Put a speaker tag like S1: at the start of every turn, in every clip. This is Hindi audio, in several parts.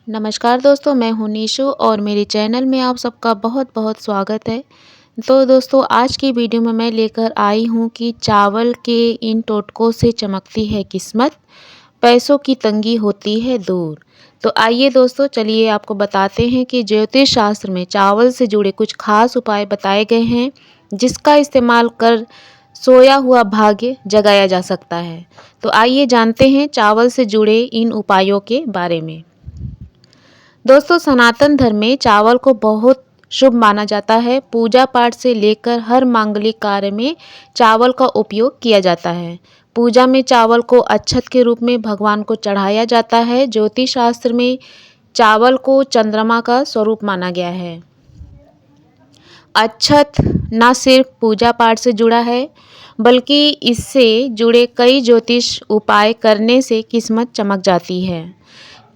S1: नमस्कार दोस्तों, मैं हूँ नीशू और मेरे चैनल में आप सबका बहुत बहुत स्वागत है। तो दोस्तों, आज की वीडियो में मैं लेकर आई हूँ कि चावल के इन टोटकों से चमकती है किस्मत, पैसों की तंगी होती है दूर। तो आइए दोस्तों, चलिए आपको बताते हैं कि ज्योतिष शास्त्र में चावल से जुड़े कुछ खास उपाय बताए गए हैं, जिसका इस्तेमाल कर सोया हुआ भाग्य जगाया जा सकता है। तो आइए जानते हैं चावल से जुड़े इन उपायों के बारे में। दोस्तों, सनातन धर्म में चावल को बहुत शुभ माना जाता है। पूजा पाठ से लेकर हर मांगलिक कार्य में चावल का उपयोग किया जाता है। पूजा में चावल को अक्षत के रूप में भगवान को चढ़ाया जाता है। ज्योतिष शास्त्र में चावल को चंद्रमा का स्वरूप माना गया है। अक्षत न सिर्फ पूजा पाठ से जुड़ा है, बल्कि इससे जुड़े कई ज्योतिष उपाय करने से किस्मत चमक जाती है।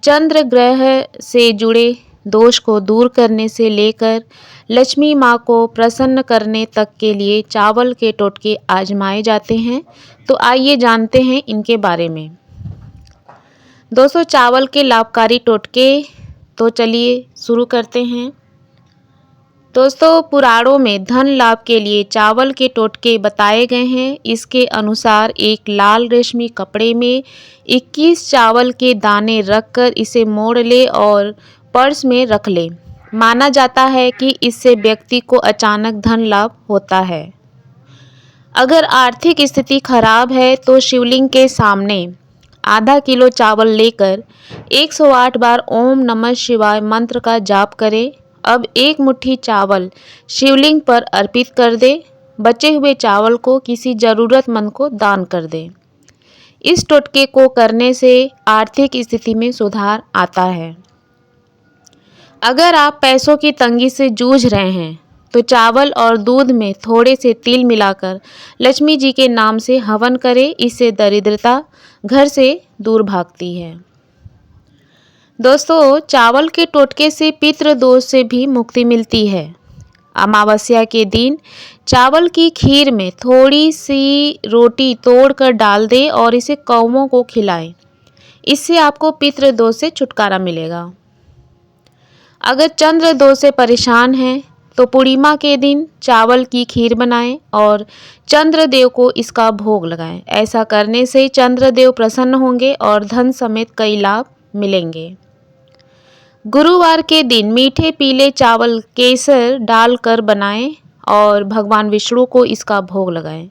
S1: चंद्र ग्रह से जुड़े दोष को दूर करने से लेकर लक्ष्मी माँ को प्रसन्न करने तक के लिए चावल के टोटके आजमाए जाते हैं। तो आइए जानते हैं इनके बारे में। दोस्तों, चावल के लाभकारी टोटके, तो चलिए शुरू करते हैं। दोस्तों, पुराणों में धन लाभ के लिए चावल के टोटके बताए गए हैं। इसके अनुसार एक लाल रेशमी कपड़े में 21 चावल के दाने रखकर इसे मोड़ ले और पर्स में रख ले। माना जाता है कि इससे व्यक्ति को अचानक धन लाभ होता है। अगर आर्थिक स्थिति खराब है तो शिवलिंग के सामने आधा किलो चावल लेकर 108 बार ओम नमः शिवाय मंत्र का जाप करें। अब एक मुट्ठी चावल शिवलिंग पर अर्पित कर दे। बचे हुए चावल को किसी ज़रूरतमंद को दान कर दे। इस टोटके को करने से आर्थिक स्थिति में सुधार आता है। अगर आप पैसों की तंगी से जूझ रहे हैं तो चावल और दूध में थोड़े से तिल मिलाकर लक्ष्मी जी के नाम से हवन करें। इससे दरिद्रता घर से दूर भागती है। दोस्तों, चावल के टोटके से पितृ दोष से भी मुक्ति मिलती है। अमावस्या के दिन चावल की खीर में थोड़ी सी रोटी तोड़कर डाल दें और इसे कौवों को खिलाएं। इससे आपको पितृ दोष से छुटकारा मिलेगा। अगर चंद्र दोष से परेशान हैं तो पूर्णिमा के दिन चावल की खीर बनाएं और चंद्रदेव को इसका भोग लगाएं। ऐसा करने से चंद्रदेव प्रसन्न होंगे और धन समेत कई लाभ मिलेंगे। गुरुवार के दिन मीठे पीले चावल केसर डालकर बनाएं और भगवान विष्णु को इसका भोग लगाएं।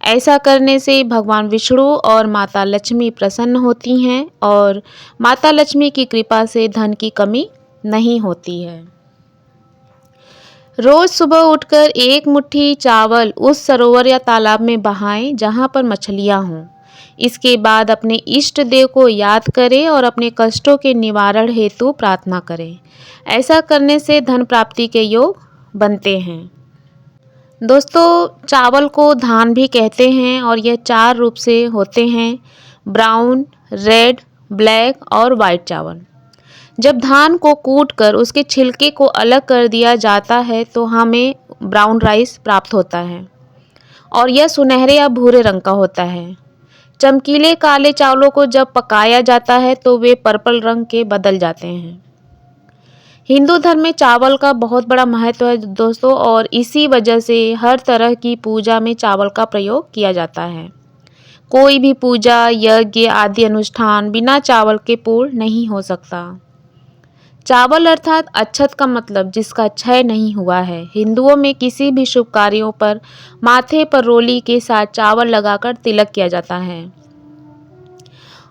S1: ऐसा करने से भगवान विष्णु और माता लक्ष्मी प्रसन्न होती हैं और माता लक्ष्मी की कृपा से धन की कमी नहीं होती है। रोज सुबह उठकर एक मुट्ठी चावल उस सरोवर या तालाब में बहाएं जहां पर मछलियां हों। इसके बाद अपने इष्ट देव को याद करें और अपने कष्टों के निवारण हेतु प्रार्थना करें। ऐसा करने से धन प्राप्ति के योग बनते हैं। दोस्तों, चावल को धान भी कहते हैं और यह 4 रूप से होते हैं: ब्राउन, रेड, ब्लैक और वाइट चावल। जब धान को कूटकर उसके छिलके को अलग कर दिया जाता है तो हमें ब्राउन राइस प्राप्त होता है और यह सुनहरे या भूरे रंग का होता है। चमकीले काले चावलों को जब पकाया जाता है तो वे पर्पल रंग के बदल जाते हैं। हिंदू धर्म में चावल का बहुत बड़ा महत्व है दोस्तों, और इसी वजह से हर तरह की पूजा में चावल का प्रयोग किया जाता है। कोई भी पूजा, यज्ञ आदि अनुष्ठान बिना चावल के पूर्ण नहीं हो सकता। चावल अर्थात अक्षत का मतलब जिसका क्षय नहीं हुआ है। हिंदुओं में किसी भी शुभ कार्यों पर माथे पर रोली के साथ चावल लगाकर तिलक किया जाता है।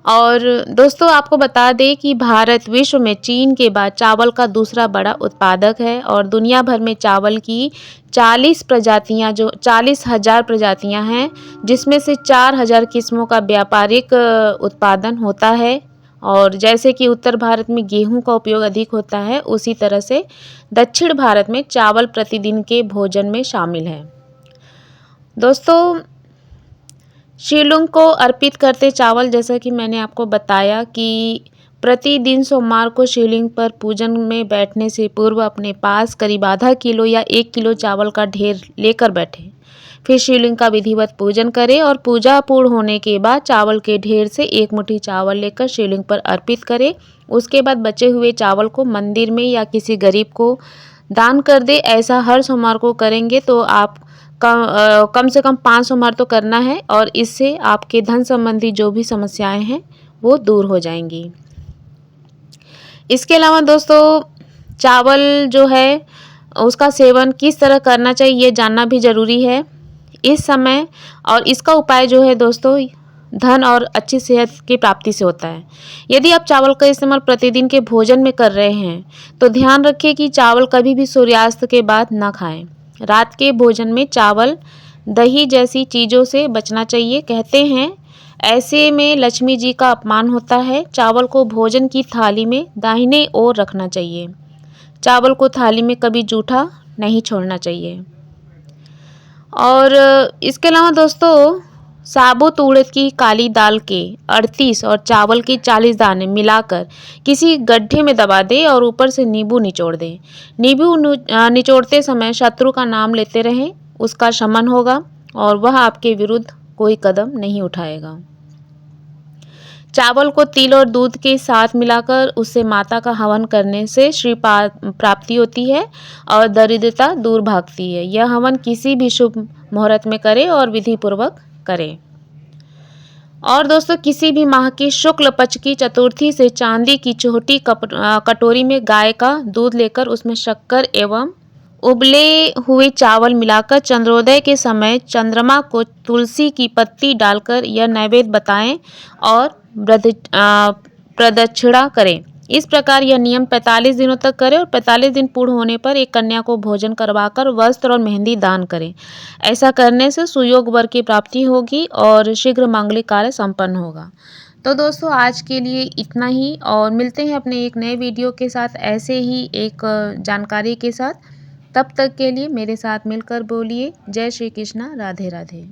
S1: और दोस्तों, आपको बता दें कि भारत विश्व में चीन के बाद चावल का दूसरा बड़ा उत्पादक है और दुनिया भर में चावल की 40,000 प्रजातियां हैं, जिसमें से 4,000 किस्मों का व्यापारिक उत्पादन होता है। और जैसे कि उत्तर भारत में गेहूं का उपयोग अधिक होता है, उसी तरह से दक्षिण भारत में चावल प्रतिदिन के भोजन में शामिल है। दोस्तों, शिवलिंग को अर्पित करते चावल, जैसा कि मैंने आपको बताया कि प्रतिदिन सोमवार को शिवलिंग पर पूजन में बैठने से पूर्व अपने पास करीब आधा किलो या 1 किलो चावल का ढेर लेकर बैठें। फिर शिवलिंग का विधिवत पूजन करें और पूजा पूर्ण होने के बाद चावल के ढेर से एक मुट्ठी चावल लेकर शिवलिंग पर अर्पित करें। उसके बाद बचे हुए चावल को मंदिर में या किसी गरीब को दान कर दे। ऐसा हर सोमवार को करेंगे तो आप कम से कम 5 सोमवार तो करना है और इससे आपके धन संबंधी जो भी समस्याएं हैं वो दूर हो जाएंगी। इसके अलावा दोस्तों चावल जो है उसका सेवन किस तरह करना चाहिए ये जानना भी ज़रूरी है इस समय। और इसका उपाय जो है दोस्तों धन और अच्छी सेहत की प्राप्ति से होता है। यदि आप चावल का इस्तेमाल प्रतिदिन के भोजन में कर रहे हैं तो ध्यान रखिए कि चावल कभी भी सूर्यास्त के बाद ना खाएं। रात के भोजन में चावल दही जैसी चीज़ों से बचना चाहिए। कहते हैं ऐसे में लक्ष्मी जी का अपमान होता है। चावल को भोजन की थाली में दाहिने ओर रखना चाहिए। चावल को थाली में कभी जूठा नहीं छोड़ना चाहिए। और इसके अलावा दोस्तों साबुत उड़द की काली दाल के 38 और चावल के 40 दाने मिलाकर किसी गड्ढे में दबा दें और ऊपर से नींबू निचोड़ दें। नींबू निचोड़ते समय शत्रु का नाम लेते रहें, उसका शमन होगा और वह आपके विरुद्ध कोई कदम नहीं उठाएगा। चावल को तिल और दूध के साथ मिलाकर उससे माता का हवन करने से श्री प्राप्ति होती है और दरिद्रता दूर भागती है। यह हवन किसी भी शुभ मुहूर्त में करें और विधि पूर्वक करें। और दोस्तों किसी भी माह की शुक्ल पक्ष की चतुर्थी से चांदी की छोटी कटोरी में गाय का दूध लेकर उसमें शक्कर एवं उबले हुए चावल मिलाकर चंद्रोदय के समय चंद्रमा को तुलसी की पत्ती डालकर यह नैवेद्य बताएं और प्रदक्षिणा करें। इस प्रकार यह नियम 45 दिनों तक करें और 45 दिन पूर्ण होने पर एक कन्या को भोजन करवाकर वस्त्र और मेहंदी दान करें। ऐसा करने से सुयोग वर की प्राप्ति होगी और शीघ्र मांगलिक कार्य संपन्न होगा। तो दोस्तों आज के लिए इतना ही और मिलते हैं अपने एक नए वीडियो के साथ ऐसे ही एक जानकारी के साथ। तब तक के लिए मेरे साथ मिलकर बोलिए जय श्री कृष्णा, राधे राधे।